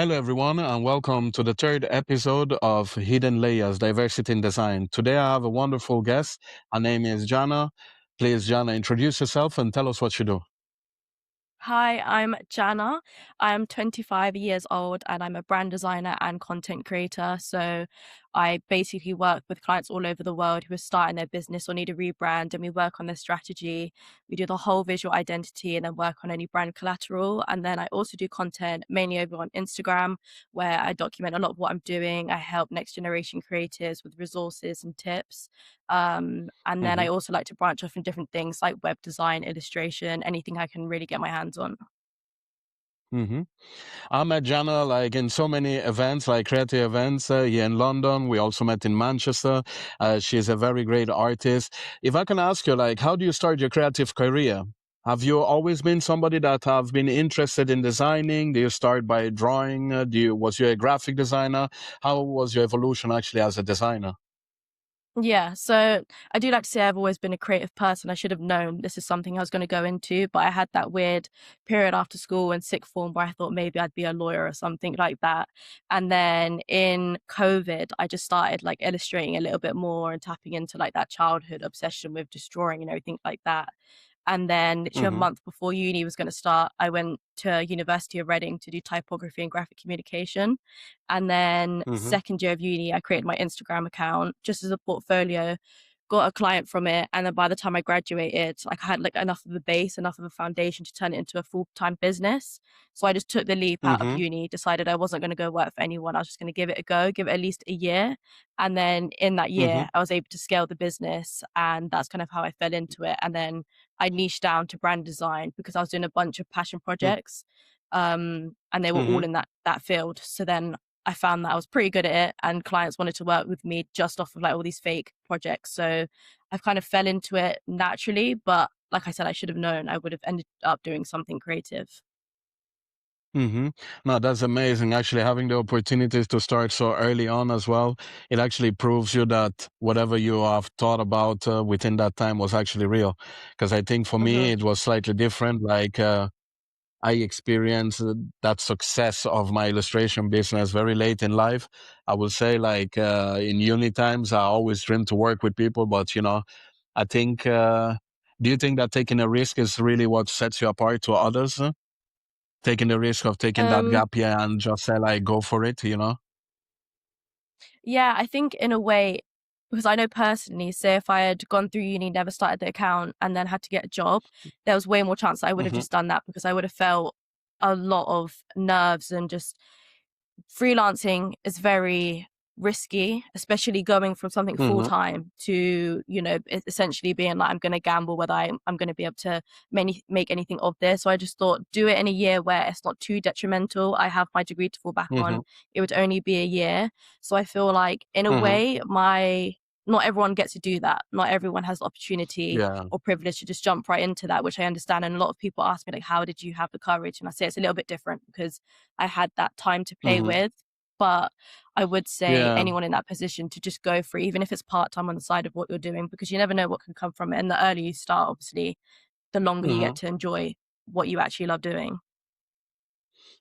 Hello, everyone, and welcome to the third episode of Hidden Layers Diversity in Design. Today, I have a wonderful guest. Her name is Jannah. Please, Jannah, introduce yourself and tell us what you do. Hi, I'm Jannah. I'm 25 years old and I'm a brand designer and content creator. So I basically work with clients all over the world who are starting their business or need a rebrand, and we work on their strategy. We do the whole visual identity and then work on any brand collateral. And then I also do content mainly over on Instagram, where I document a lot of what I'm doing. I help next generation creators with resources and tips. And then I hmm also like to branch off in different things like web design, illustration, anything I can really get my hands on. hmm I met Jannah like in so many events, like creative events here in London. We also met in Manchester. She's a very great artist. If I can ask you, like, how do you start your creative career? Have you always been somebody that have been interested in designing? Do you start by drawing? Was you a graphic designer? How was your evolution actually as a designer? Yeah, so I do like to say I've always been a creative person. I should have known this is something I was going to go into, but I had that weird period after school and sixth form where I thought maybe I'd be a lawyer or something like that. And then in COVID, I just started like illustrating a little bit more and tapping into like that childhood obsession with just drawing and everything like that. And then literally a hmm month before uni was going to start, I went to University of Reading to do typography and graphic communication. And then hmm second year of uni, I created my Instagram account just as a portfolio, got a client from it. And then by the time I graduated, like I had like enough of a base, enough of a foundation to turn it into a full-time business. So I just took the leap out of hmm uni, decided I wasn't going to go work for anyone. I was just going to give it a go, give it at least a year. And then in that hmm year, I was able to scale the business. And that's kind of how I fell into it. And then I niched down to brand design because I was doing a bunch of passion projects. And they were all hmm in that field. So then I found that I was pretty good at it and clients wanted to work with me just off of like all these fake projects. So I've kind of fell into it naturally, but like I said, I should have known I would have ended up doing something creative. hmm No, that's amazing. Actually, having the opportunities to start so early on as well, it actually proves you that whatever you have thought about within that time was actually real. Because I think for me, Hmm. it was slightly different. Like, I experienced that success of my illustration business very late in life. I will say, like, in uni times, I always dreamed to work with people, but, I think, do you think that taking a risk is really what sets you apart to others? Taking the risk of taking that Um, gap year and just say like, go for it? yeah, I think in a way, because I know personally, say if I had gone through uni, never started the account, and then had to get a job, there was way more chance I would have Mhm, just done that because I would have felt a lot of nerves and just freelancing is very risky, especially going from something full mhm, time to, essentially being like, I'm going to gamble whether I'm going to be able to make anything of this. So I just thought, do it in a year where it's not too detrimental. I have my degree to fall back mhm, on. It would only be a year. So I feel like, in a mhm. way, not everyone gets to do that. Not everyone has the opportunity Yeah. or privilege to just jump right into that, which I understand. And a lot of people ask me, like, how did you have the courage? And I say it's a little bit different because I had that time to play Mhm. with. But I would say Yeah. anyone in that position to just go for it, even if it's part time on the side of what you're doing, because you never know what can come from it. And the earlier you start, obviously, the longer you get Mhm. to enjoy what you actually love doing.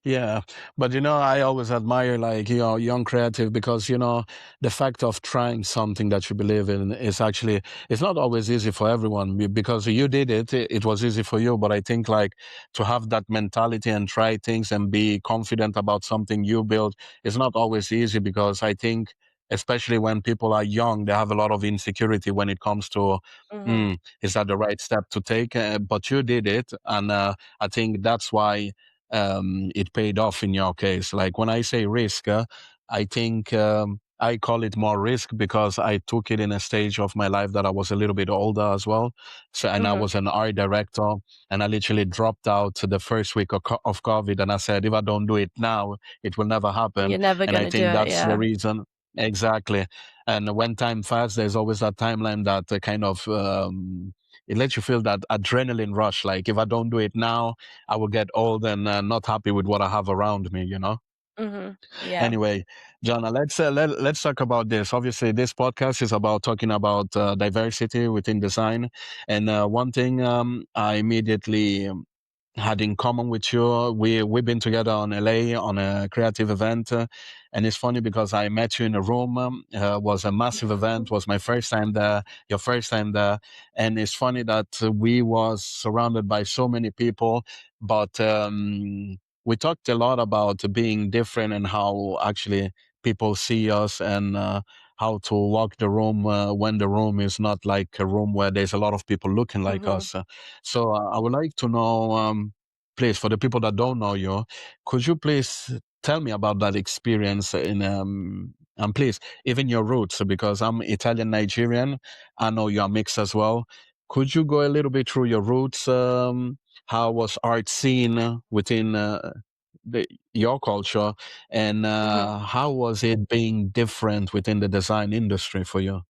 Yeah, but I always admire like young creative because the fact of trying something that you believe in is actually it's not always easy for everyone because you did it. It was easy for you, but I think like to have that mentality and try things and be confident about something you build is not always easy because I think especially when people are young, they have a lot of insecurity when it comes to Hmm. is that the right step to take? But you did it, and I think that's why it paid off in your case. Like when I say risk, I think I call it more risk because I took it in a stage of my life that I was a little bit older as well. So, and I Hmm. was an art director, and I literally dropped out the first week of COVID. And I said, if I don't do it now, it will never happen. You're never And going I to do think it. that's the Yeah. reason. Exactly. And when time fast, there's always that timeline that kind of it lets you feel that adrenaline rush. Like if I don't do it now, I will get old and not happy with what I have around me. Hmm. Yeah. Anyway, Jana, let's talk about this. Obviously, this podcast is about talking about diversity within design, and one thing I immediately had in common with you. We've been together on LA on a creative event, and it's funny because I met you in a room. Was a massive event. Was my first time there. Your first time there, and it's funny that we was surrounded by so many people, but we talked a lot about being different and how actually people see us and. How to walk the room when the room is not like a room where there's a lot of people looking like Hmm. us. So I would like to know, please, for the people that don't know you, could you please tell me about that experience and please, even your roots, because I'm Italian Nigerian. I know you're mixed as well. Could you go a little bit through your roots? How was art seen within your culture, and Hmm. how was it being different within the design industry for you?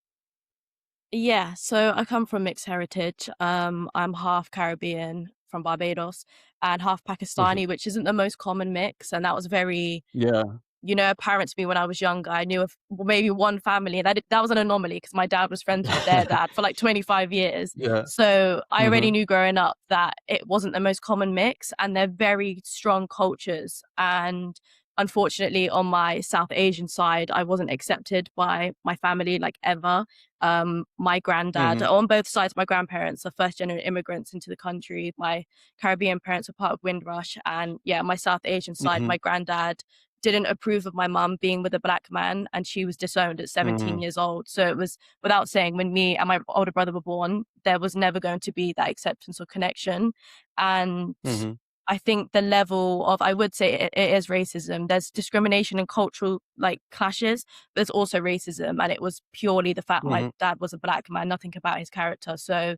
Yeah, so I come from mixed heritage. I'm half Caribbean from Barbados and half Mhm. Pakistani, which isn't the most common mix, and that was very, Yeah. apparent to me when I was younger. I knew of maybe one family, and that was an anomaly because my dad was friends with their dad for like 25 years. Yeah. So I already Mhm. knew growing up that it wasn't the most common mix, and they're very strong cultures. And unfortunately, on my South Asian side, I wasn't accepted by my family like ever. My granddad, Mhm. on both sides, my grandparents are first generation immigrants into the country. My Caribbean parents were part of Windrush, and yeah, my South Asian side, Mhm. my granddad didn't approve of my mum being with a black man, and she was disowned at 17 Mhm. years old. So it was without saying, when me and my older brother were born, there was never going to be that acceptance or connection. And Mhm. I think the level of, I would say it is racism. There's discrimination and cultural like clashes, but there's also racism. And it was purely the fact my Mhm. dad was a black man, nothing about his character. So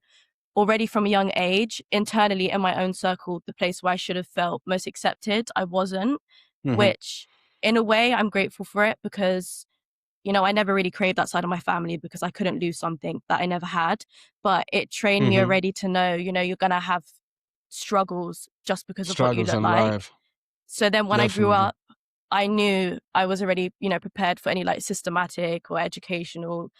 already from a young age, internally in my own circle, the place where I should have felt most accepted, I wasn't, Mhm. which in a way I'm grateful for it because, I never really craved that side of my family because I couldn't lose something that I never had. But it trained me Mhm. already to know, you're going to have struggles just because of what you Struggles look in like. life, So then when I grew definitely. up, I knew I was already, prepared for any like systematic or educational,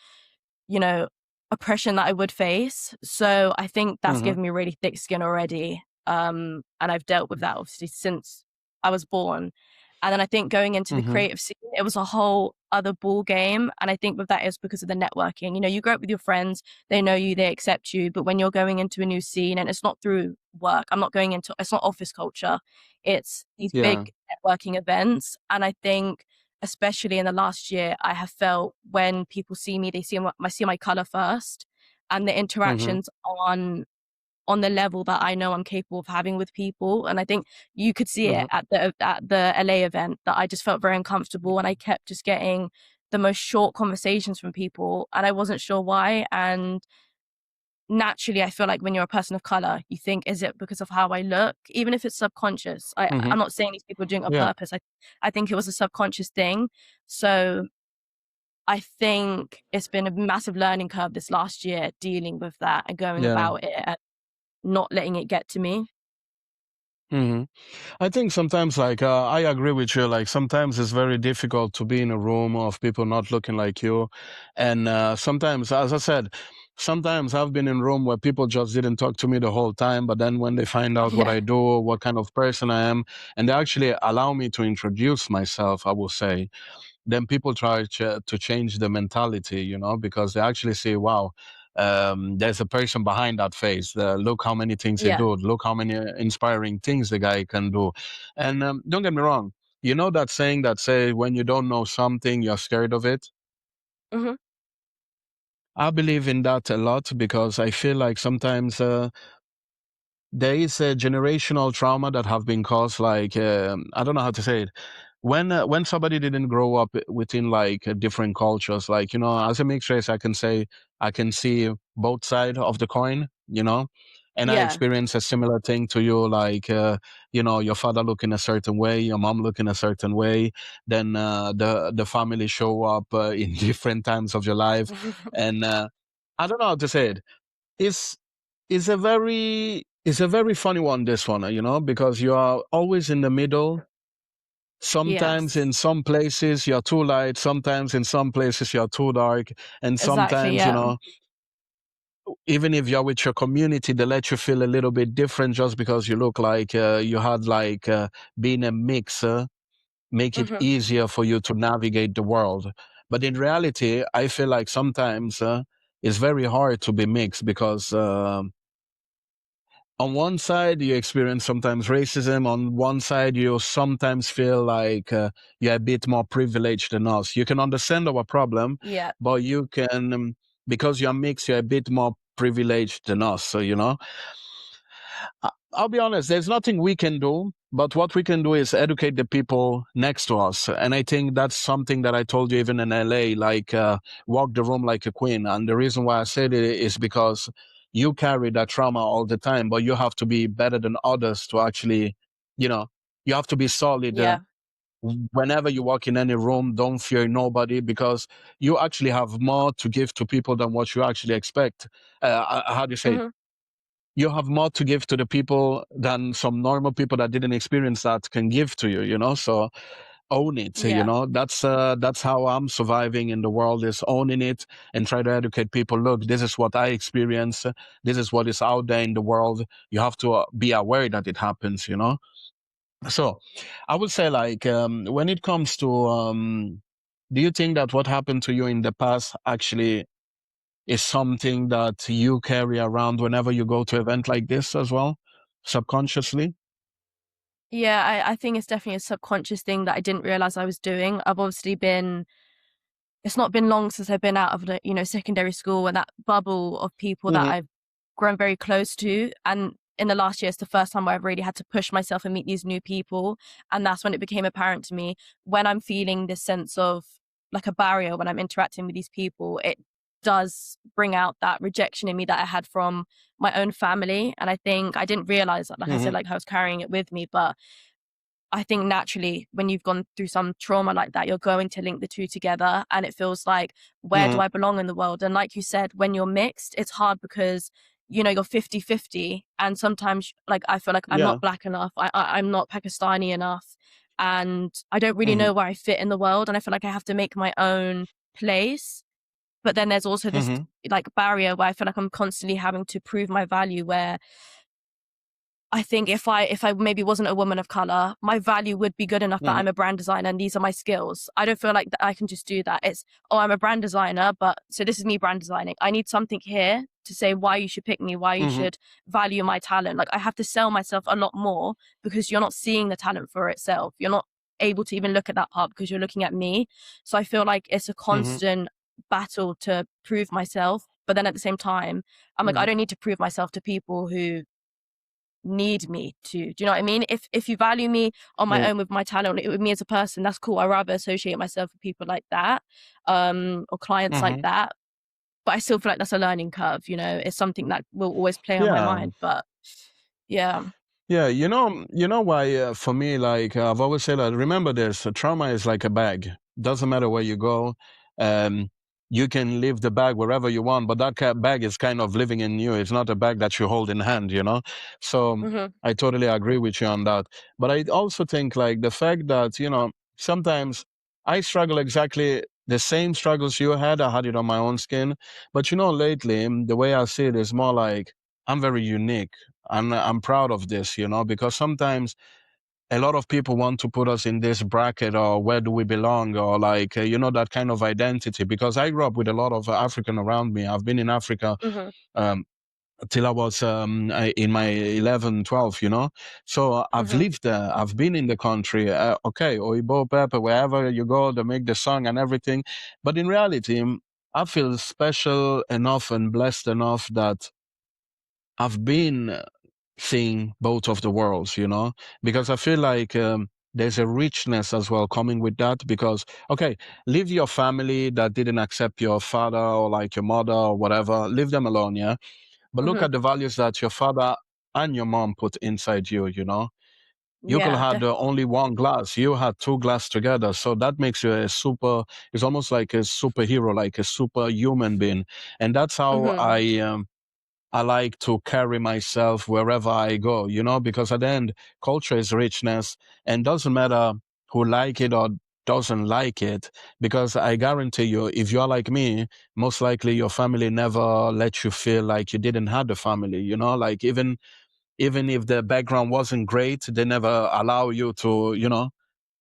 you know, oppression that I would face. So I think that's Mhm. given me really thick skin already. And I've dealt with that obviously since I was born. And then I think going into the Mhm. creative scene, it was a whole other ball game. And I think with that is because of the networking. You grow up with your friends, they know you, they accept you. But when you're going into a new scene, and it's not through work, it's not office culture, it's these Yeah. big networking events. And I think especially in the last year, I have felt when people see me, they see my color first, and the Mhm. interactions on the level that I know I'm capable of having with people. And I think you could see it Mhm. at the LA event that I just felt very uncomfortable, and I kept just getting the most short conversations from people, and I wasn't sure why. And naturally, I feel like when you're a person of color, you think, is it because of how I look? Even if it's subconscious. I'm Mhm. not saying these people are doing it on Yeah. purpose. I think it was a subconscious thing. So I think it's been a massive learning curve this last year dealing with that and going Yeah. about it and not letting it get to me. Mhm. I think sometimes, like, I agree with you. Like, sometimes it's very difficult to be in a room of people not looking like you. And sometimes, as I said, sometimes I've been in room where people just didn't talk to me the whole time. But then when they find out what Yeah. I do, what kind of person I am, and they actually allow me to introduce myself, I will say, then people try to change the mentality, because they actually say, wow, there's a person behind that face. Look how many things he Yeah. do. Look how many inspiring things the guy can do. And don't get me wrong. You know that saying that say, when you don't know something, you're scared of it? Hmm. I believe in that a lot because I feel like sometimes there is a generational trauma that have been caused, like I don't know how to say it. When somebody didn't grow up within like different cultures, like as a mixed race, I can say I can see both side of the coin, and I Yeah. experience a similar thing to you, like your father looking a certain way, your mom looking a certain way, then the family show up in different times of your life, and I don't know how to say it. It's it's a very funny one, this one, because you are always in the middle. Sometimes Yes. in some places you're too light, sometimes in some places you're too dark, and Exactly. sometimes, Yeah. even if you're with your community, they let you feel a little bit different just because you look like you had like being a mixer, make it Hmm. easier for you to navigate the world. But in reality, I feel like sometimes it's very hard to be mixed because on one side you experience sometimes racism, on one side you sometimes feel like you're a bit more privileged than us. You can understand our problem, Yeah. but you can because you're mixed, you're a bit more privileged than us. So I'll be honest, there's nothing we can do, but what we can do is educate the people next to us. And I think that's something that I told you even in LA, like walk the room like a queen. And the reason why I said it is because you carry that trauma all the time, but you have to be better than others to actually, you know, you have to be solid. Yeah. Whenever you walk in any room, don't fear nobody because you actually have more to give to people than what you actually expect. How do you say it? Hmm. You have more to give to the people than some normal people that didn't experience that can give to you, so own it. Yeah. That's how I'm surviving in the world, is owning it and try to educate people. Look, this is what I experience, this is what is out there in the world. You have to be aware that it happens. So I would say, like, when it comes to do you think that what happened to you in the past actually is something that you carry around whenever you go to an event like this as well, subconsciously? Yeah, I think it's definitely a subconscious thing that I didn't realize I was doing. I've obviously been It's not been long since I've been out of the, secondary school and that bubble of people that Hmm. I've grown very close to. And in the last year, it's the first time where I've really had to push myself and meet these new people. And that's when it became apparent to me, when I'm feeling this sense of like a barrier when I'm interacting with these people, it does bring out that rejection in me that I had from my own family. And I think I didn't realize that, like I said, Hmm. like I was carrying it with me, but I think naturally, when you've gone through some trauma like that, you're going to link the two together. And it feels like, where do Hmm. I belong in the world? And like you said, when you're mixed, it's hard because, you're 50-50. And sometimes, like, I feel like I'm Yeah. not black enough. I'm not Pakistani enough. And I don't really Hmm. know where I fit in the world. And I feel like I have to make my own place. But then there's also this Hmm. like barrier where I feel like I'm constantly having to prove my value, where I think if I maybe wasn't a woman of color, my value would be good enough that Hmm. I'm a brand designer and these are my skills. I don't feel like that I can just do that. It's, oh, I'm a brand designer, but so this is me brand designing. I need something here to say why you should pick me, why you Hmm. should value my talent. Like, I have to sell myself a lot more because you're not seeing the talent for itself. You're not able to even look at that part because you're looking at me. So I feel like it's a Hmm. constant battle to prove myself. But then at the same time, I'm like, I Hmm. don't need to prove myself to people who need me to. Do you know what I mean? If you value me on my Yeah. own with my talent, with me as a person, that's cool. I rather associate myself with people like that, or clients like Hmm. that. But I still feel like that's a learning curve. It's something that will always play on my Yeah. mind. But yeah. Yeah, you know why? For me, like I've always said that. Remember this: trauma is like a bag. Doesn't matter where you go. Um, you can leave the bag wherever you want, but that bag is kind of living in you. It's not a bag that you hold in hand. So Hmm. I totally agree with you on that. But I also think, like, the fact that sometimes I struggle exactly the same struggles you had. I had it on my own skin. But lately, the way I see it is more like I'm very unique. I'm proud of this, because sometimes a lot of people want to put us in this bracket, or where do we belong, or like that kind of identity. Because I grew up with a lot of African around me. I've been in Africa Hmm. um, till I was in my 11, 12. So I've Hmm. lived there. I've been in the country. Okay, Oibo Pepe, wherever you go, they make the song and everything. But in reality, I feel special enough and blessed enough that I've been seeing both of the worlds, because I feel like there's a richness as well coming with that. Because, okay, leave your family that didn't accept your father or like your mother or whatever, leave them alone, yeah? But look Hmm. at the values that your father and your mom put inside you. You could Yeah. have only one glass. You had two glass together. So that makes you it's almost like a superhero, like a superhuman being. And that's how Hmm. I like to carry myself wherever I go, because at the end, culture is richness, and doesn't matter who like it or doesn't like it, because I guarantee you, if you're like me, most likely your family never let you feel like you didn't have the family, like even if the background wasn't great, they never allow you to,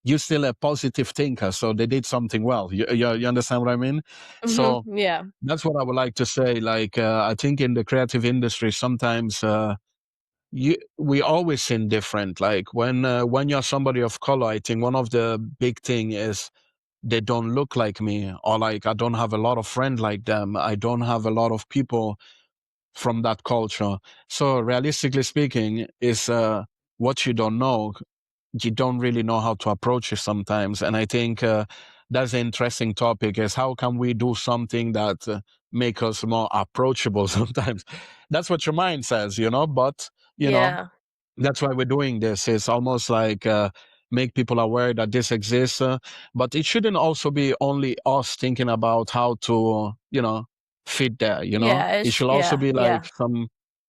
you're still a positive thinker, so they did something well. You understand what I mean? So Yeah. that's what I would like to say. Like, I think in the creative industry, sometimes we always seem different. Like when you're somebody of color, I think one of the big thing is they don't look like me, or like I don't have a lot of friends like them. I don't have a lot of people from that culture. So realistically speaking, is what you don't know, you don't really know how to approach it sometimes. And I think that's an interesting topic, is how can we do something that make us more approachable sometimes. That's what your mind says, but you know Yeah. that's why we're doing this. It's almost like make people aware that this exists, but it shouldn't also be only us thinking about how to fit there. Yeah. It should also Yeah. be Yeah. like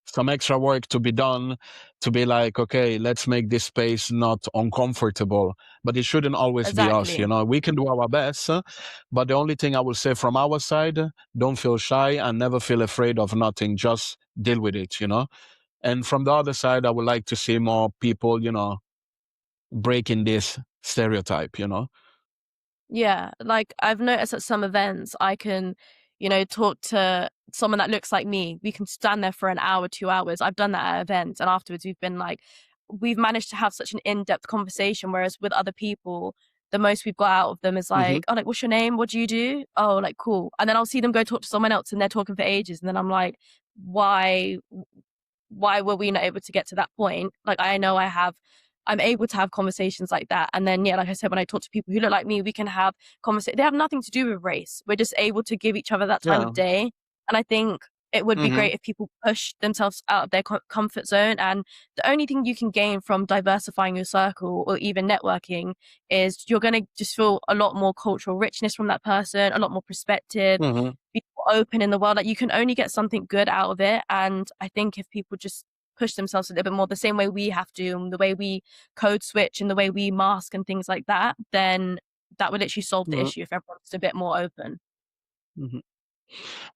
some extra work to be done, to be like, okay, let's make this space not uncomfortable, but it shouldn't always be us. Exactly. We can do our best, but the only thing I will say from our side, don't feel shy and never feel afraid of nothing. Just deal with it. And from the other side, I would like to see more people, breaking this stereotype. Yeah, like I've noticed at some events, I can, talk to someone that looks like me. We can stand there for an hour, 2 hours. I've done that at events, and afterwards we've been like, we've managed to have such an in-depth conversation. Whereas with other people, the most we've got out of them is Hmm. like, oh, like, what's your name? What do you do? Oh, like, cool. And then I'll see them go talk to someone else, and they're talking for ages, and then I'm like, why? Why were we not able to get to that point? Like, I'm able to have conversations like that. And then, yeah, like I said, when I talk to people who look like me, we can have conversations. They have nothing to do with race. We're just able to give each other that time Yeah. of day. And I think it would be Hmm. great if people push themselves out of their comfort zone. And the only thing you can gain from diversifying your circle or even networking is you're going to just feel a lot more cultural richness from that person, a lot more perspective, Hmm. be more open in the world. Like, you can only get something good out of it. And I think if people just push themselves a little bit more, the same way we have to, and the way we code switch and the way we mask and things like that, then that would literally solve the Hmm. issue if everyone's a bit more open. Hmm.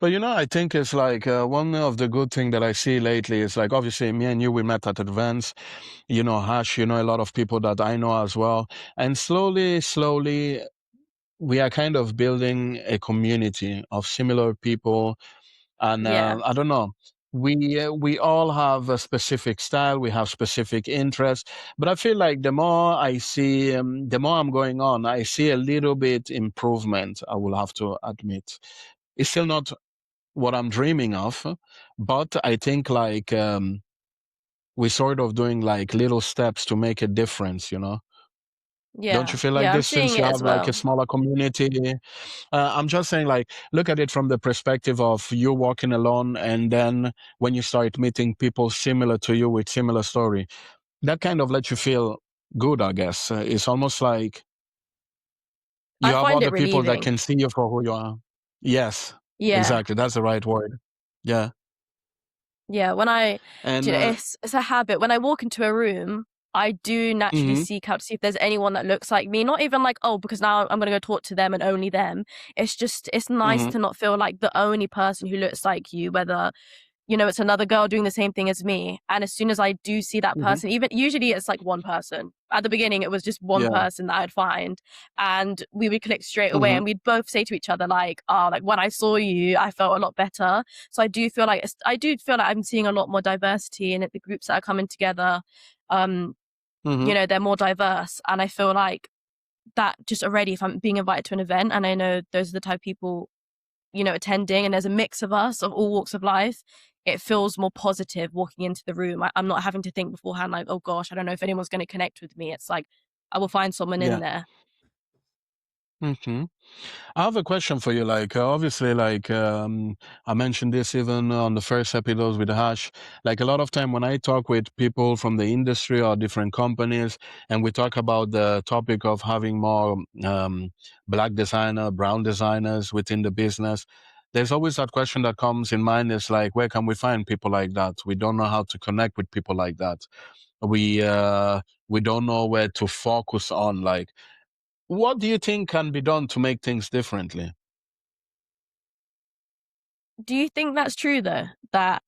But I think it's like one of the good thing that I see lately is like, obviously me and you, we met at events, Hash, a lot of people that I know as well. And slowly, we are kind of building a community of similar people. And Yeah. I don't know, we all have a specific style, we have specific interests, but I feel like the more I see, the more I'm going on, I see a little bit improvement, I will have to admit. It's still not what I'm dreaming of, but I think like we're sort of doing like little steps to make a difference. Don't you Yeah. feel like Yeah. I'm this, seeing since it you as have like a well. smaller community? I'm just saying, like, look at it from the perspective of you walking alone, and then when you start meeting people similar to you with similar story, that kind of lets you feel good, I guess. It's almost like you I have find it other people that relieving. can see you for who you are. Yes, Yeah. exactly. That's the right word. Yeah. Yeah, And it's a habit. When I walk into a room, I do naturally mhm, seek out to see if there's anyone that looks like me. Not even like, oh, because now I'm gonna go talk to them and only them. It's just, it's nice mhm, to not feel like the only person who looks like you, whether it's another girl doing the same thing as me. And as soon as I do see that mhm, person, even usually it's like one person. At the beginning, it was just one yeah, person that I'd find, and we would click straight away. mhm, And we'd both say to each other, like, "Oh, like when I saw you, I felt a lot better." So I do feel like I'm seeing a lot more diversity in it. The groups that are coming together, um, mhm, they're more diverse, and I feel like that just already. If I'm being invited to an event, and I know those are the type of people attending, and there's a mix of us of all walks of life, it feels more positive walking into the room. I'm not having to think beforehand, like, oh gosh, I don't know if anyone's going to connect with me. It's like, I will find someone in yeah. there. Mhm. I have a question for you. Like, obviously, like I mentioned this even on the first episode with Hash. Like, a lot of time when I talk with people from the industry or different companies, and we talk about the topic of having more black designer, brown designers within the business, there's always that question that comes in mind: is like, where can we find people like that? We don't know how to connect with people like that. We uh, we don't know where to focus on. Like, What do you think can be done to make things differently? Do you think that's true though? That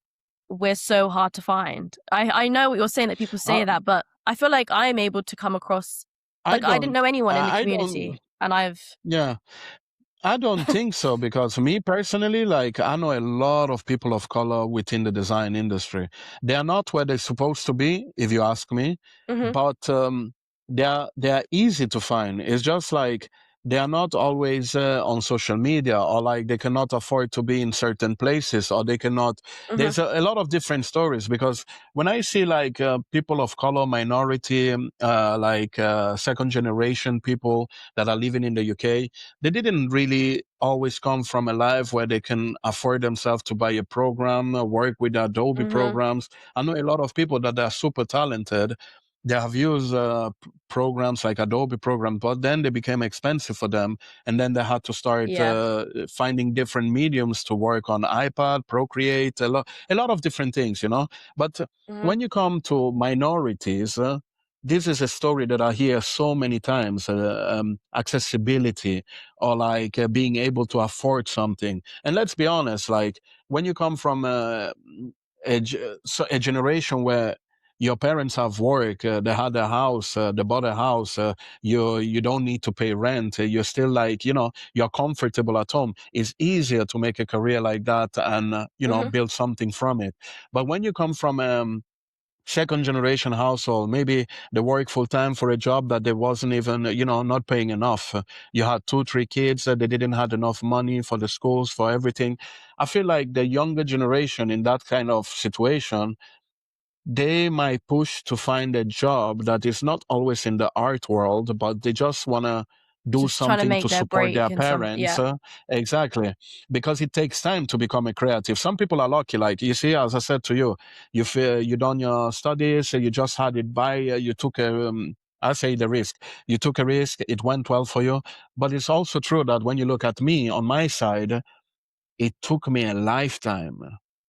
we're so hard to find? I know what you're saying, that people say Uh, that, but I feel like I'm able to come across I like I didn't don't. know anyone in the I don't. community, and I've Yeah. I don't think so because me personally, like I know a lot of people of color within the design industry. They are not where they're supposed to be, if you ask me, Mhm, but they are easy to find. It's just like they are not always on social media, or like they cannot afford to be in certain places, or they cannot. mhm, There's a lot of different stories because when I see like people of color, minority, like second generation people that are living in the UK, they didn't really always come from a life where they can afford themselves to buy a program, work with Adobe mhm, programs. I know a lot of people that are super talented. They have used programs like Adobe program, but then they became expensive for them, and then they had to start yeah, finding different mediums to work on iPad, Procreate, a lot of different things, you know. But mhm, when you come to minorities, this is a story that I hear so many times: accessibility, or like being able to afford something. And let's be honest, like when you come from a generation where your parents have work, they had a house, they bought a house, you don't need to pay rent, you're still like, you're comfortable at home. It's easier to make a career like that and mhm, build something from it. But when you come from second generation household, maybe they work full time for a job that they wasn't even not paying enough. You had 2 3 kids, they didn't have enough money for the schools, for everything. I feel like the younger generation in that kind of situation, they might push to find a job that is not always in the art world, but they just want to do just trying to something to make their support break their in some, parents. yeah, Exactly. Because it takes time to become a creative. Some people are lucky. Like, you see, as I said to you, you feel you done your studies, you just had it by, you took I say the risk. You took a risk, it went well for you. But it's also true that when you look at me on my side, it took me a lifetime.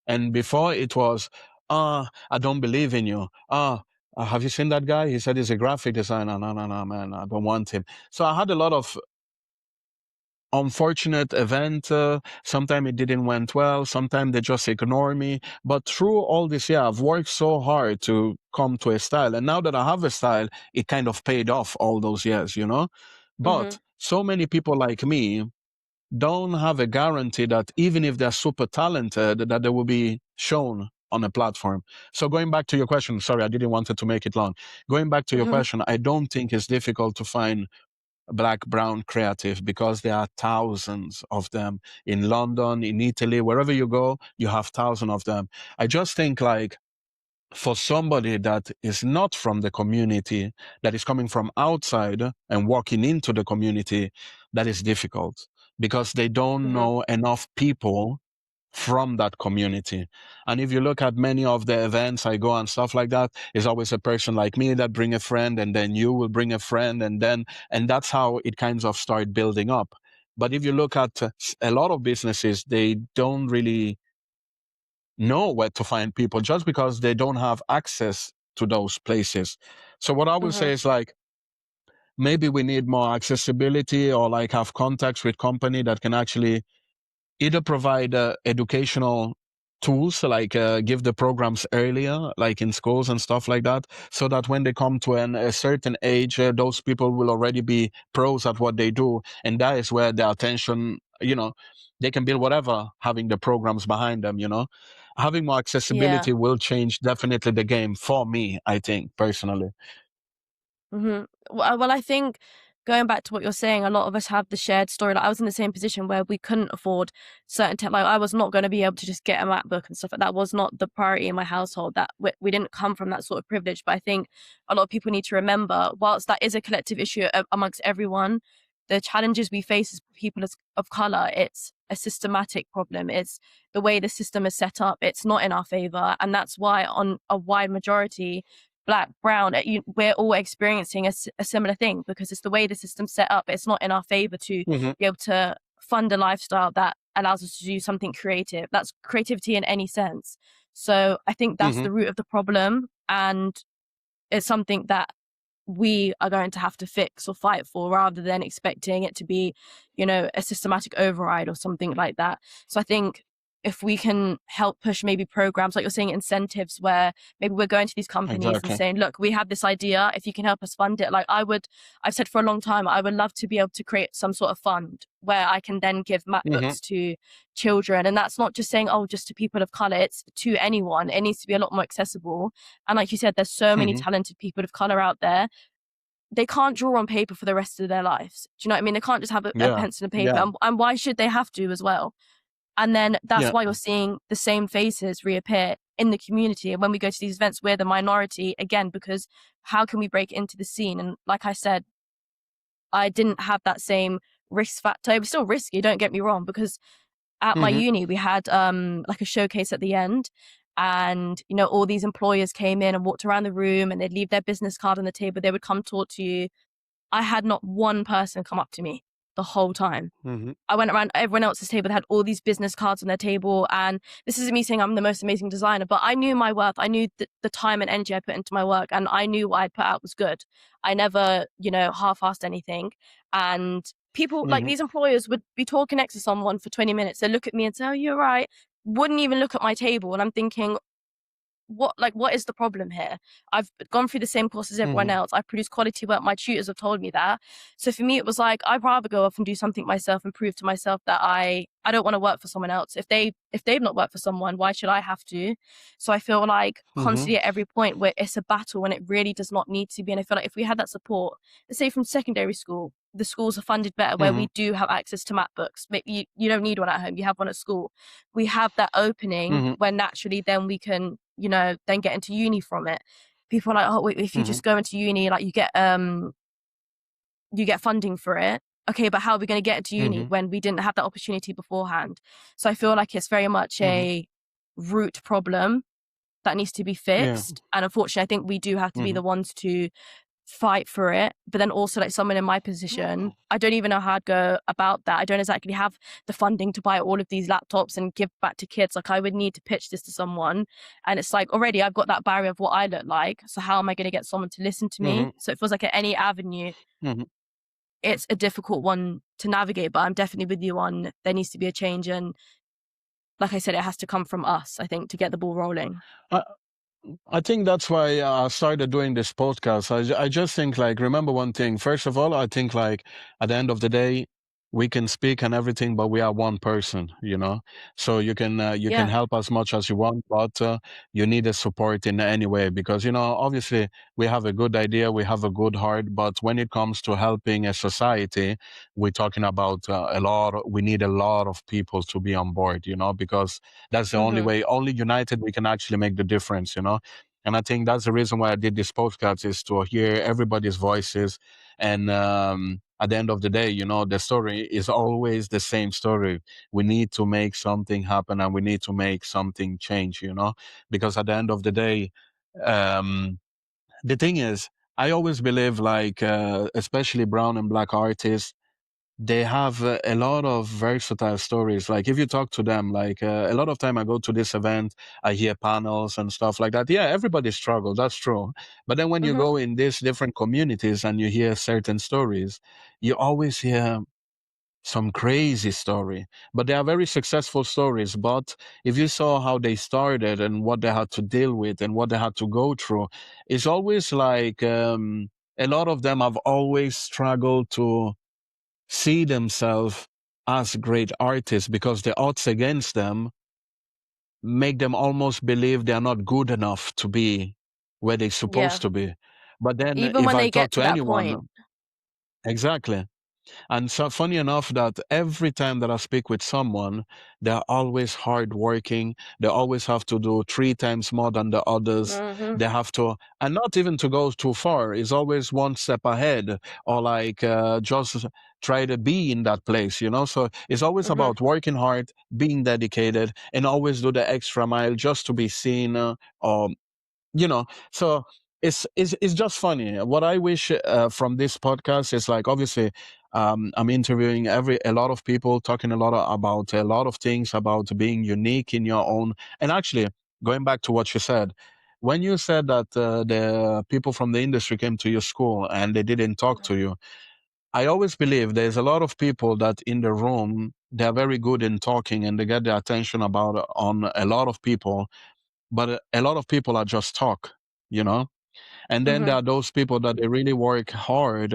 And before it was, I don't believe in you. Have you seen that guy? He said he's a graphic designer. No, no, no, man, I don't want him. So I had a lot of unfortunate event. Sometimes it didn't went well. Sometimes they just ignore me. But through all this, yeah, I've worked so hard to come to a style. And now that I have a style, it kind of paid off all those years, you know? mhm, But so many people like me don't have a guarantee that even if they're super talented, that they will be shown on a platform. So going back to your question, sorry, I didn't want it to make it long. Going back to your mhm, question, I don't think it's difficult to find black, brown creative because there are thousands of them in London, in Italy, wherever you go, you have thousands of them. I just think like for somebody that is not from the community, that is coming from outside and walking into the community, that is difficult because they don't mhm, know enough people from that community. And if you look at many of the events I go and stuff like that, it's always a person like me that bring a friend, and then you will bring a friend, and that's how it kind of start building up. But if you look at a lot of businesses, they don't really know where to find people just because they don't have access to those places. So what I would mhm, say is like, maybe we need more accessibility, or like have contacts with company that can actually either provide educational tools, like give the programs earlier, like in schools and stuff like that, so that when they come to a certain age, those people will already be pros at what they do. And that is where their attention, they can build whatever, having the programs behind them, having more yeah. accessibility will change definitely the game for me, I think, personally. Mhm. Well, I think going back to what you're saying, a lot of us have the shared story. Like I was in the same position where we couldn't afford certain tech. Like I was not going to be able to just get a MacBook and stuff. That was not the priority in my household. That we didn't come from that sort of privilege. But I think a lot of people need to remember, whilst that is a collective issue amongst everyone, the challenges we face as people of color, it's a systematic problem. It's the way the system is set up. It's not in our favor, and that's why on a wide majority, black, brown, we're all experiencing a similar thing because it's the way the system's set up. It's not in our favor to Hmm. be able to fund a lifestyle that allows us to do something creative. That's creativity in any sense. So I think that's Hmm. the root of the problem. And it's something that we are going to have to fix or fight for, rather than expecting it to be, you know, a systematic override or something like that. So I think if we can help push maybe programs, like you're saying, incentives, where maybe we're going to these companies and Exactly. saying, look, we have this idea, if you can help us fund it. Like I've said for a long time, I would love to be able to create some sort of fund where I can then give Hmm. MacBooks to children. And that's not just saying, oh, just to people of color, it's to anyone. It needs to be a lot more accessible. And like you said, there's so many Hmm. talented people of color out there. They can't draw on paper for the rest of their lives. Do you know what I mean? They can't just have a Yeah. pencil and paper. Yeah. And why should they have to as well? And then that's Yeah. why you're seeing the same faces reappear in the community. And when we go to these events, we're the minority again, because how can we break into the scene? And like I said, I didn't have that same risk factor. It was still risky, don't get me wrong, because at my Hmm. uni, we had like a showcase at the end. And, you know, all these employers came in and walked around the room, and they'd leave their business card on the table. They would come talk to you. I had not one person come up to me the whole time. Hmm. I went around everyone else's table that had all these business cards on their table. And this isn't me saying I'm the most amazing designer, but I knew my worth. I knew the time and energy I put into my work, and I knew what I'd put out was good. I never, you know, half-assed anything. And people, like Hmm. these employers, would be talking next to someone for 20 minutes. They look at me and say, oh, you're right. Wouldn't even look at my table. And I'm thinking, what is the problem here? I've gone through the same course as everyone Hmm. else. I've produced quality work. My tutors have told me that. So for me, it was like, I'd rather go off and do something myself and prove to myself that I don't want to work for someone else. If they've not worked for someone, why should I have to? So I feel like Hmm. constantly at every point where it's a battle, and it really does not need to be. And I feel like if we had that support, let's say from secondary school, the schools are funded better, where Hmm. we do have access to MacBooks. Maybe you don't need one at home, you have one at school. We have that opening Hmm. where naturally then we can, you know, then get into uni from it. People are like, oh, wait, if you Hmm. just go into uni, like you get funding for it. Okay, but how are we going to get into uni Hmm. when we didn't have that opportunity beforehand? So I feel like it's very much Hmm. a root problem that needs to be Yeah. fixed. And unfortunately, I think we do have to be Hmm. the ones to fight for it. But then also, like someone in my position, I don't even know how I'd go about that. I don't exactly have the funding to buy all of these laptops and give back to kids. Like I would need to pitch this to someone. And it's like already I've got that barrier of what I look like. So how am I going to get someone to listen to me? Hmm. So it feels like at any avenue, Hmm. it's a difficult one to navigate. But I'm definitely with you on there needs to be a change. And like I said, it has to come from us, I think, to get the ball rolling. I think that's why I started doing this podcast. I just think like, remember one thing. First of all, I think like at the end of the day, we can speak and everything, but we are one person, you know? So you can Yeah. help as much as you want, but you need the support in any way because, you know, obviously we have a good idea, we have a good heart, but when it comes to helping a society, we're talking about we need a lot of people to be on board, you know, because that's the only Mm-hmm. way, only united we can actually make the difference, you know? And I think that's the reason why I did this podcast is to hear everybody's voices. And at the end of the day, you know, the story is always the same story. We need to make something happen and we need to make something change, you know, because at the end of the day, um, the thing is, I always believe like, especially brown and black artists, they have a lot of versatile stories. Like if you talk to them, like a lot of time I go to this event, I hear panels and stuff like that. Yeah, everybody struggles. That's true. But then when you Mm-hmm. go in these different communities and you hear certain stories, you always hear some crazy story, but they are very successful stories. But if you saw how they started and what they had to deal with and what they had to go through, it's always like, a lot of them have always struggled to see themselves as great artists because the odds against them make them almost believe they are not good enough to be where they're Yeah. supposed to be. But then Even if when I they talk get to to that anyone, point. exactly. And so funny enough that every time that I speak with someone, they're always hardworking. They always have to do three times more than the others. Mm-hmm. They have to, and not even to go too far, is always one step ahead or like just try to be in that place, you know? So it's always Mm-hmm. about working hard, being dedicated, and always do the extra mile just to be seen or you know. So it's just funny. What I wish from this podcast is like, obviously I'm interviewing a lot of people, talking about a lot of things about being unique in your own. And actually, going back to what you said, when you said that the people from the industry came to your school and they didn't talk to you, I always believe there's a lot of people that in the room, they're very good in talking and they get the attention about on a lot of people, but a lot of people are just talk, you know? And then there Mm-hmm. are those people that they really work hard,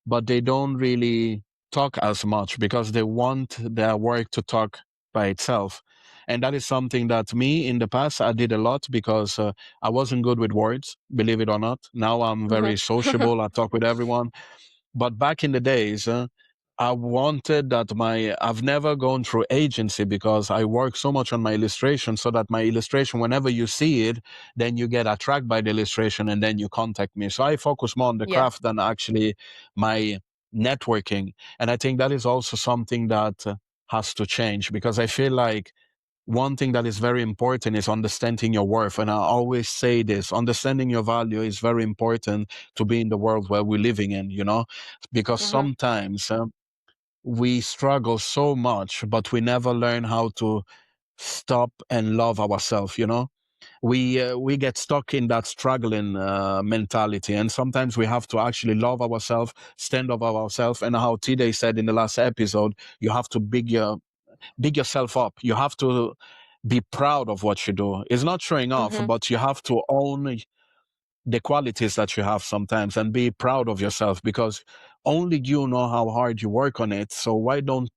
but they don't really talk as much because they want their work to talk by itself. And that is something that me in the past, I did a lot because I wasn't good with words, believe it or not. Now I'm very Mm-hmm. sociable. I talk with everyone. But back in the days, I wanted that I've never gone through agency because I work so much on my illustration so that my illustration, whenever you see it, then you get attracted by the illustration and then you contact me. So I focus more on the Yeah. craft than actually my networking. And I think that is also something that has to change because I feel like one thing that is very important is understanding your worth. And I always say this, understanding your value is very important to be in the world where we're living in, you know, because Mm-hmm. sometimes we struggle so much, but we never learn how to stop and love ourselves, you know. We get stuck in that struggling mentality, and sometimes we have to actually love ourselves, stand up ourselves, and how Tide said in the last episode, you have to big yourself up. You have to be proud of what you do. It's not showing off, Mm-hmm. but you have to own the qualities that you have sometimes and be proud of yourself because only you know how hard you work on it. So why don't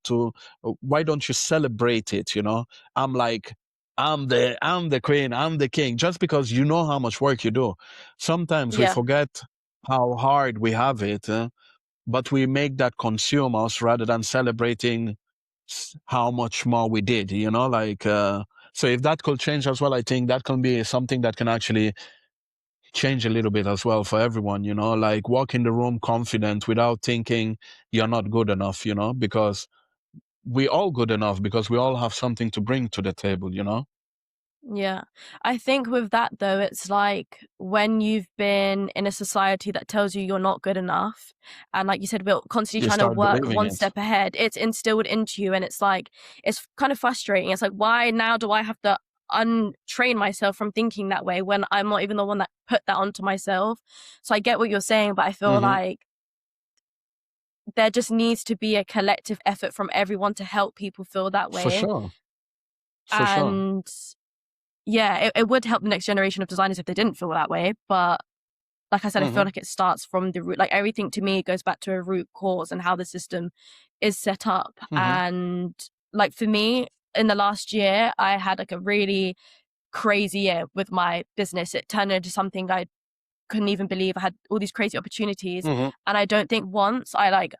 you celebrate it? You know, I'm like, I'm the queen, I'm the king, just because you know how much work you do. Sometimes we Yeah. forget how hard we have it. But we make that consume us rather than celebrating how much more we did, you know, like, so if that could change as well, I think that can be something that can actually change a little bit as well for everyone, you know, like walk in the room confident without thinking you're not good enough, you know, because we all good enough because we all have something to bring to the table, you know. Yeah. I think with that though, it's like when you've been in a society that tells you you're not good enough, and like you said, we're constantly You trying to start work believing one it. step ahead, it's instilled into you, and it's like, it's kind of frustrating. It's like, why now do I have to untrain myself from thinking that way when I'm not even the one that put that onto myself? So I get what you're saying, but I feel Hmm. like there just needs to be a collective effort from everyone to help people feel that For way. sure. For sure. And yeah, it would help the next generation of designers if they didn't feel that way. But like I said, I feel Hmm. like it starts from the root. Like everything to me goes back to a root cause and how the system is set up. Hmm. And like for me, in the last year, I had like a really crazy year with my business. It turned into something I couldn't even believe. I had all these crazy opportunities. Hmm. And I don't think once I like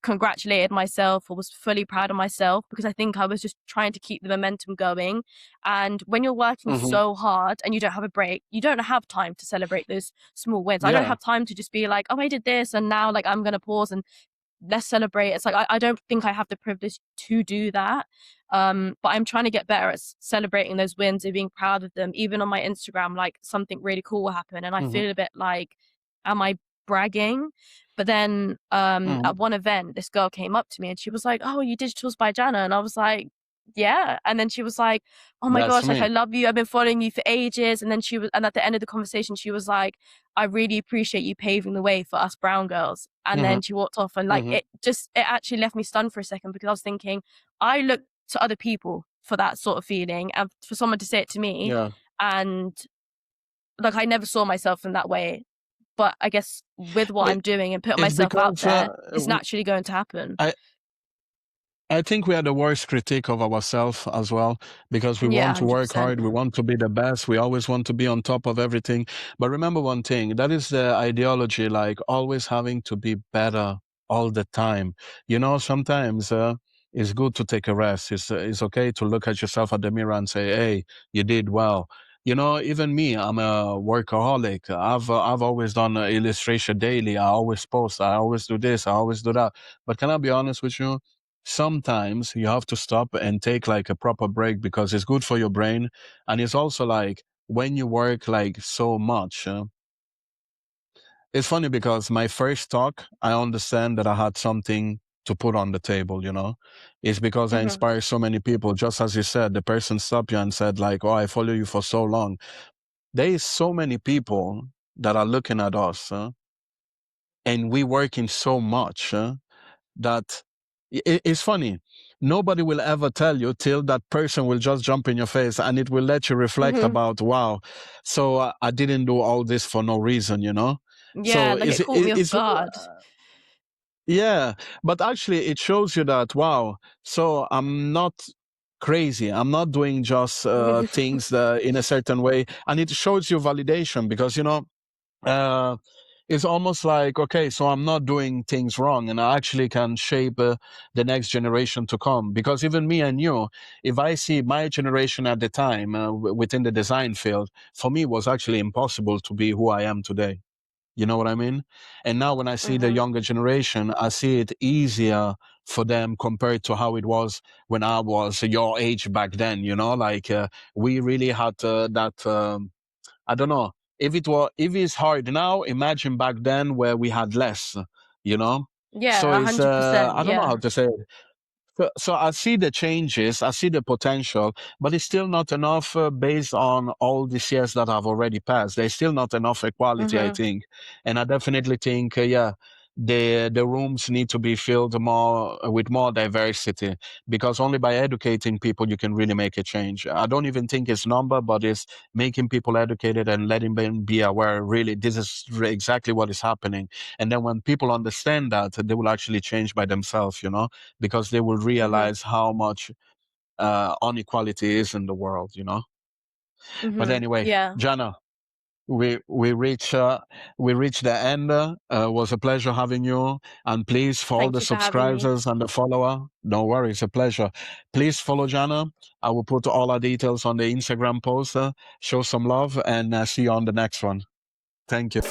congratulated myself or was fully proud of myself, because I think I was just trying to keep the momentum going. And when you're working Hmm. so hard and you don't have a break, you don't have time to celebrate those small wins. I don't Yeah. have time to just be like, oh, I did this and now like I'm going to pause and let's celebrate. It's like, I don't think I have the privilege to do that. But I'm trying to get better at celebrating those wins and being proud of them. Even on my Instagram, like something really cool will happen and I Hmm. feel a bit like, am I bragging? But then Hmm. at one event, this girl came up to me and she was like, oh, you digitals by Jannah. And I was like, yeah. And then she was like, oh my That's gosh, like I me. love you. I've been following you for ages. And then and at the end of the conversation, she was like, I really appreciate you paving the way for us brown girls. And Hmm. then she walked off and like Hmm. it actually left me stunned for a second because I was thinking, I look to other people for that sort of feeling and for someone to say it to me. Yeah. And like I never saw myself in that way. But I guess with what It, I'm doing and putting it's myself out because there, it's naturally going to happen. I I think we are the worst critic of ourselves as well because we Yeah, want to work 100%. hard. We want to be the best. We always want to be on top of everything. But remember one thing, that is the ideology, like always having to be better all the time. You know, sometimes it's good to take a rest. It's okay to look at yourself at the mirror and say, hey, you did well. You know, even me, I'm a workaholic. I've always done illustration daily. I always post. I always do this. I always do that. But can I be honest with you? Sometimes you have to stop and take like a proper break because it's good for your brain. And it's also like when you work like so much, it's funny because my first talk, I understand that I had something to put on the table, you know. It's because I Hmm. inspire so many people. Just as you said, the person stopped you and said like, oh, I follow you for so long. there is so many people that are looking at us, and we working so much that it's funny. Nobody will ever tell you till that person will just jump in your face, and it will let you reflect Hmm. about, wow, so I didn't do all this for no reason, you know? Yeah, So like it caught me off it's guard. yeah, but actually it shows you that, wow, so I'm not crazy. I'm not doing just things in a certain way. And it shows you validation because, uh, it's almost like, okay, so I'm not doing things wrong and I actually can shape the next generation to come. Because even me and you, if I see my generation at the time within the design field, for me, it was actually impossible to be who I am today. You know what I mean? And now when I see the Hmm. younger generation, I see it easier for them compared to how it was when I was your age back then, like we really had that, I don't know, if it's hard now, imagine back then where we had less, you know? So Yeah, it's, 100%. I don't know Yeah. how to say it. So I see the changes, I see the potential, but it's still not enough based on all these years that have already passed. There's still not enough equality, I Hmm. think, and I definitely think, yeah, the rooms need to be filled more with more diversity because only by educating people you can really make a change. I don't even think it's number, but it's making people educated and letting them be aware. Really, this is exactly what is happening, and then when people understand that, they will actually change by themselves. Because they will Hmm. realize how much inequality is in the world, But Hmm. anyway, Yeah. Jannah, we reach the end. Was a pleasure having you. And please, for all Thank the you for having me. subscribers and the follower, don't worry, it's a pleasure. Please follow Jannah. I will put all our details on the Instagram post. Show some love and see you on the next one. Thank you.